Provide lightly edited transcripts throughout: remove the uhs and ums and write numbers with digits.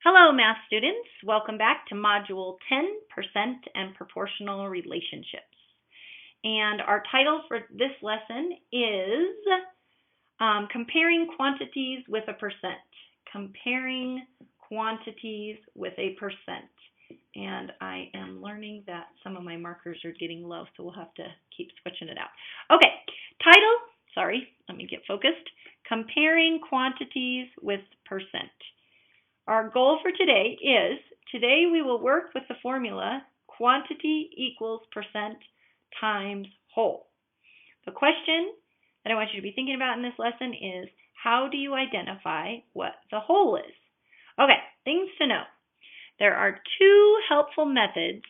Hello, math students. Welcome back to Module 10, Percent and Proportional Relationships. And our title for this lesson is Comparing Quantities with a Percent. Comparing quantities with a percent. And I am learning that some of my markers are getting low, so we'll have to keep switching it out. Okay, title, let me get focused. Comparing quantities with percent. Our goal for today is, today we will work with the formula quantity equals percent times whole. The question that I want you to be thinking about in this lesson is, how do you identify what the whole is? Okay, things to know. There are two helpful methods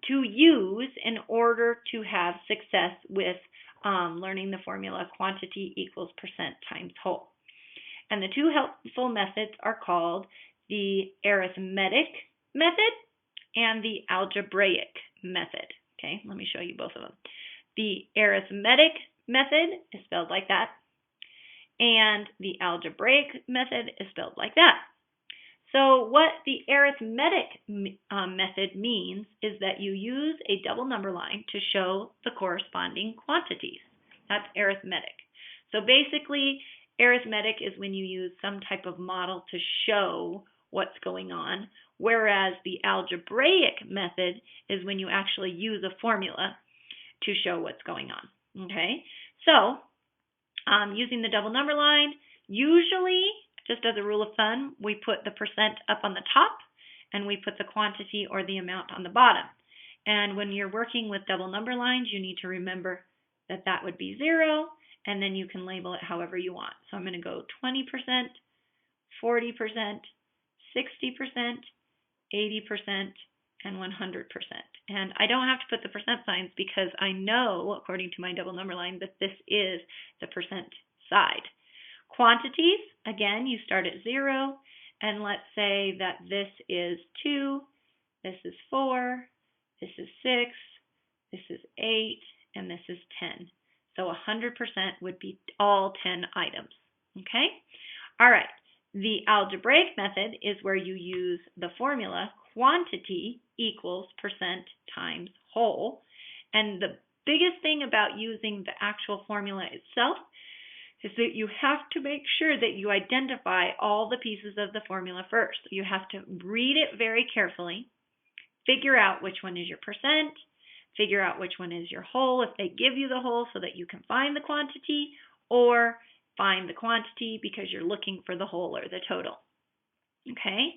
to use in order to have success with learning the formula quantity equals percent times whole. And the two helpful methods are called the arithmetic method and the algebraic method. Okay, let me show you both of them. The arithmetic method is spelled like that, and the algebraic method is spelled like that. So what the arithmetic method means is that you use a double number line to show the corresponding quantities. That's arithmetic. So basically, arithmetic is when you use some type of model to show what's going on, whereas the algebraic method is when you actually use a formula to show what's going on. Okay, so using the double number line, usually, just as a rule of thumb, we put the percent up on the top and we put the quantity or the amount on the bottom. And when you're working with double number lines, you need to remember that that would be 0, and then you can label it however you want. So I'm going to go 20%, 40%, 60%, 80%, and 100%. And I don't have to put the percent signs because I know, according to my double number line, that this is the percent side. Quantities, again, you start at 0, and let's say that this is 2, this is 4, this is 6, this is 8, and this is 10. So 100% would be all 10 items. Okay? All right. The algebraic method is where you use the formula quantity equals percent times whole. And the biggest thing about using the actual formula itself is that you have to make sure that you identify all the pieces of the formula first. You have to read it very carefully, figure out which one is your percent, figure out which one is your whole if they give you the whole so that you can find the quantity, or find the quantity because you're looking for the whole or the total. Okay?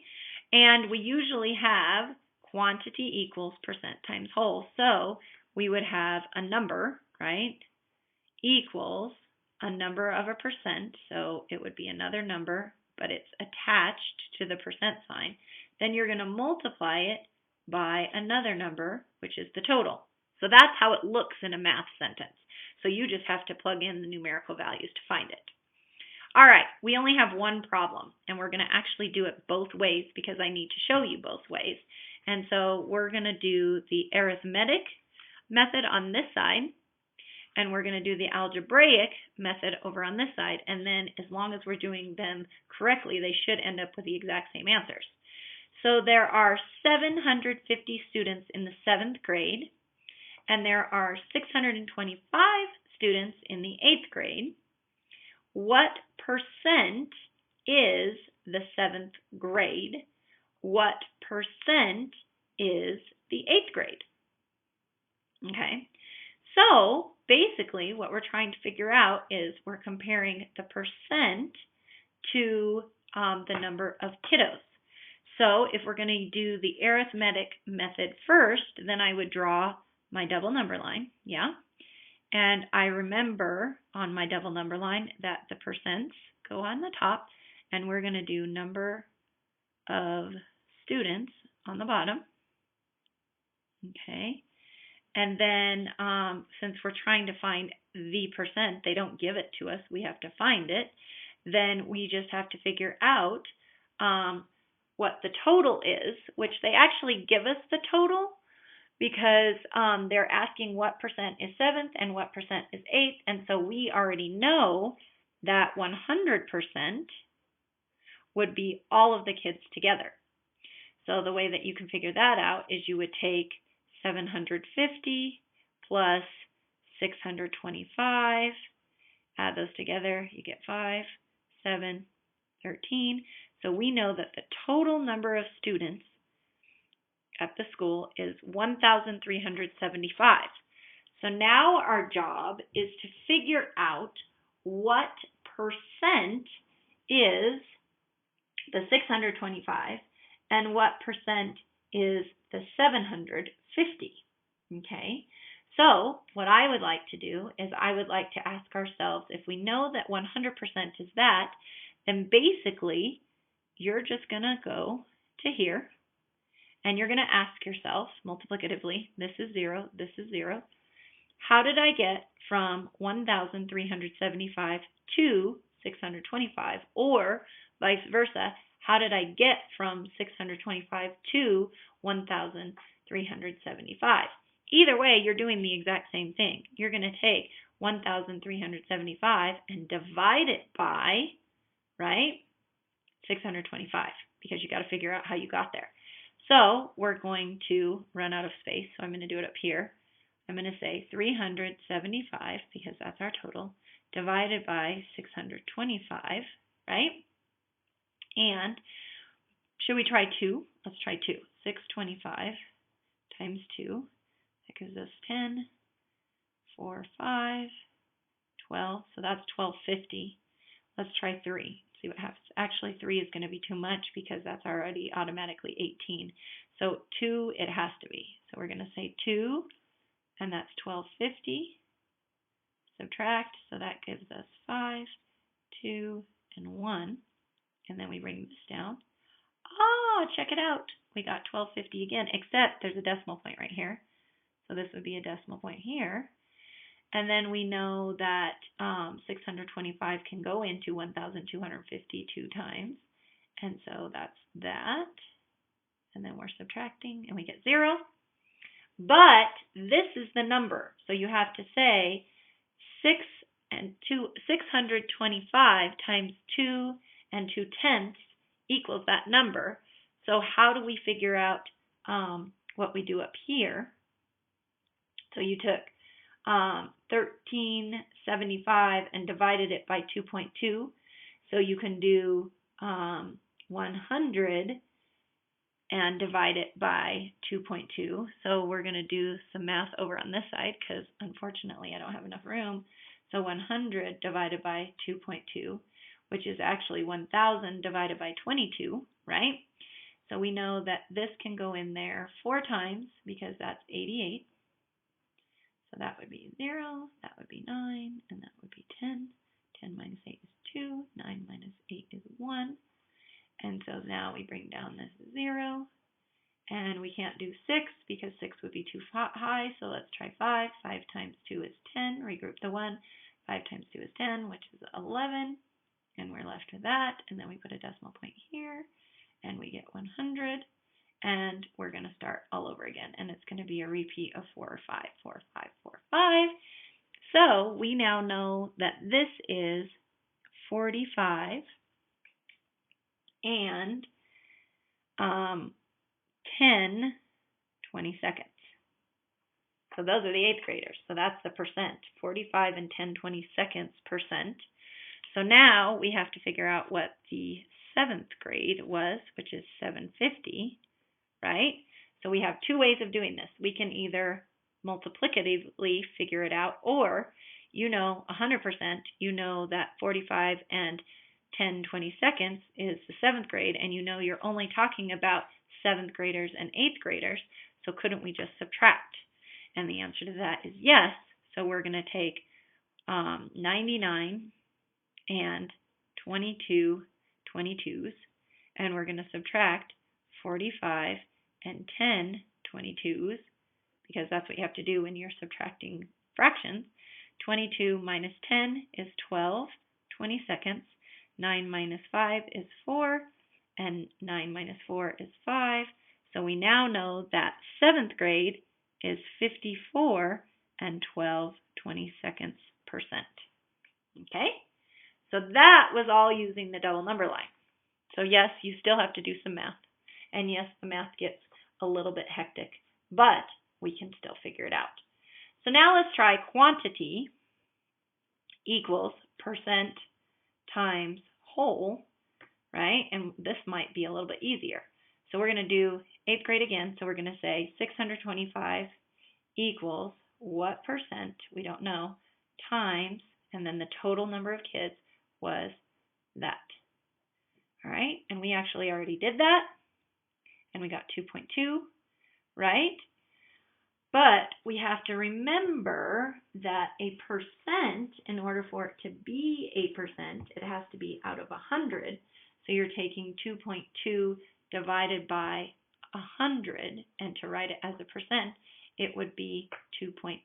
And we usually have quantity equals percent times whole. So we would have a number, right, equals a number of a percent. So it would be another number, but it's attached to the percent sign. Then you're going to multiply it by another number, which is the total. So that's how it looks in a math sentence. So you just have to plug in the numerical values to find it. All right, we only have one problem, and we're going to actually do it both ways because I need to show you both ways. And so we're going to do the arithmetic method on this side, and we're going to do the algebraic method over on this side. And then as long as we're doing them correctly, they should end up with the exact same answers. So there are 750 students in the 7th grade, and there are 625 students in the 8th grade. What percent is the 7th grade? What percent is the 8th grade? Okay, so basically what we're trying to figure out is we're comparing the percent to the number of kiddos. So if we're going to do the arithmetic method first, then I would draw my double number line, yeah? And I remember on my double number line that the percents go on the top, and we're going to do number of students on the bottom. Okay. And then since we're trying to find the percent, they don't give it to us, we have to find it. Then we just have to figure out what the total is, which they actually give us the total because they're asking what percent is 7th and what percent is 8th. And so we already know that 100% would be all of the kids together. So the way that you can figure that out is you would take 750 plus 625, add those together, you get 5, 7, 13. So we know that the total number of students at the school is 1,375. So now our job is to figure out what percent is the 625 and what percent is the 750. Okay, so what I would like to do is I would like to ask ourselves, if we know that 100% is that, then basically you're just going to go to here and you're going to ask yourself multiplicatively, this is 0, this is 0. How did I get from 1,375 to 625? Or vice versa, how did I get from 625 to 1,375? Either way, you're doing the exact same thing. You're going to take 1,375 and divide it by, right, 625, because you got to figure out how you got there. So we're going to run out of space, so I'm going to do it up here. I'm going to say 375, because that's our total, divided by 625, right? And should we try 2? Let's try 2. 625 times 2, that gives us 10, 4, 5, 12, so that's 1250. Let's try 3, see what happens. Actually, 3 is going to be too much because that's already automatically 18. So 2 it has to be. So we're going to say 2, and that's 1250. Subtract, so that gives us 5, 2, and 1. And then we bring this down. Oh, check it out. We got 1250 again, except there's a decimal point right here. So this would be a decimal point here. And then we know that 625 can go into 1,252 times. And so that's that. And then we're subtracting, and we get 0. But this is the number. So you have to say 625 times 2 and 2/10 equals that number. So how do we figure out what we do up here? So you took 1375 and divided it by 2.2. So you can do 100 and divide it by 2.2. So we're going to do some math over on this side because unfortunately I don't have enough room. So 100 divided by 2.2, which is actually 1,000 divided by 22, right? So we know that this can go in there 4 times because that's 88. So that would be 0, that would be 9, and that would be 10. 10 minus 8 is 2, 9 minus 8 is 1. And so now we bring down this 0, and we can't do 6 because 6 would be too high, so let's try 5. 5 times 2 is 10, regroup the 1. 5 times 2 is 10, which is 11, and we're left with that, and then we put a decimal point here, and we get 100, and we're going to start all over again, and it's going to be a repeat of 4 or 5, 4, 5, 4, 5. So we now know that this is 45 and 10 20 seconds. So those are the 8th graders. So that's the percent, 45 and 10 20 seconds percent. So now we have to figure out what the 7th grade was, which is 750, right? So we have 2 ways of doing this. We can either multiplicatively figure it out, or you know 100%, you know that 45 and 10 20 seconds is the 7th grade, and you know you're only talking about 7th graders and 8th graders, so couldn't we just subtract? And the answer to that is yes. So we're going to take 99 and 22 22s, and we're going to subtract 45 and 10 22s, because that's what you have to do when you're subtracting fractions. 22 minus 10 is 12 20 seconds. 9 minus 5 is 4, and 9 minus 4 is 5. So we now know that 7th grade is 54 and 12 20 seconds percent. Okay? So that was all using the double number line. So yes, you still have to do some math. And yes, the math gets a little bit hectic, but we can still figure it out. So now let's try quantity equals percent times whole, right? And this might be a little bit easier. So we're going to do 8th grade again. So we're going to say 625 equals what percent, we don't know, times, and then the total number of kids was that. All right, and we actually already did that, and we got 2.2, right? But we have to remember that a percent, in order for it to be a percent, it has to be out of 100. So you're taking 2.2 divided by 100, and to write it as a percent, it would be 2.2%,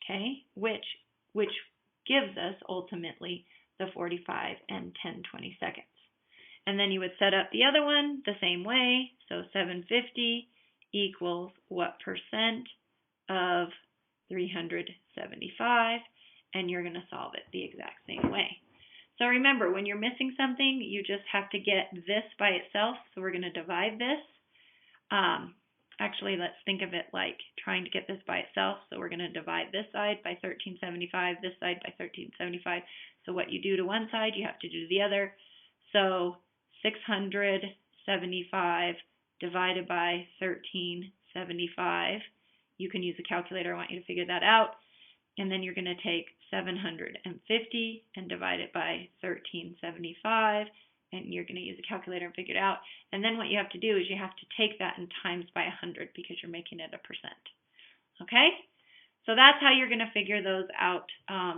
okay? Which gives us ultimately the 45 and 10/20 seconds. And then you would set up the other one the same way. So 750 equals what percent of 375, and you're going to solve it the exact same way. So remember, when you're missing something, you just have to get this by itself. So we're going to divide this. Actually, let's think of it like trying to get this by itself. So we're going to divide this side by 1375, this side by 1375. So what you do to one side, you have to do to the other. So 675 divided by 1375. You can use a calculator. I want you to figure that out. And then you're going to take 750 and divide it by 1375. And you're going to use a calculator and figure it out. And then what you have to do is you have to take that and times by 100 because you're making it a percent. Okay? So that's how you're going to figure those out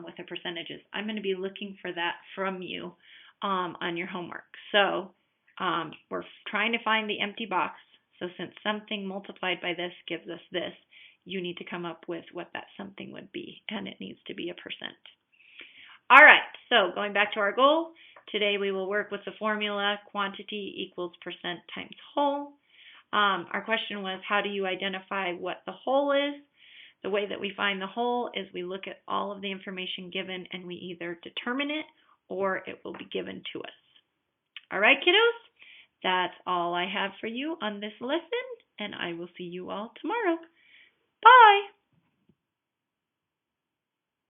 with the percentages. I'm going to be looking for that from you on your homework. So we're trying to find the empty box. So since something multiplied by this gives us this, you need to come up with what that something would be, and it needs to be a percent. All right, so going back to our goal, today we will work with the formula quantity equals percent times whole. Our question was, how do you identify what the whole is? The way that we find the whole is we look at all of the information given and we either determine it or it will be given to us. All right, kiddos, that's all I have for you on this lesson, and I will see you all tomorrow. Bye.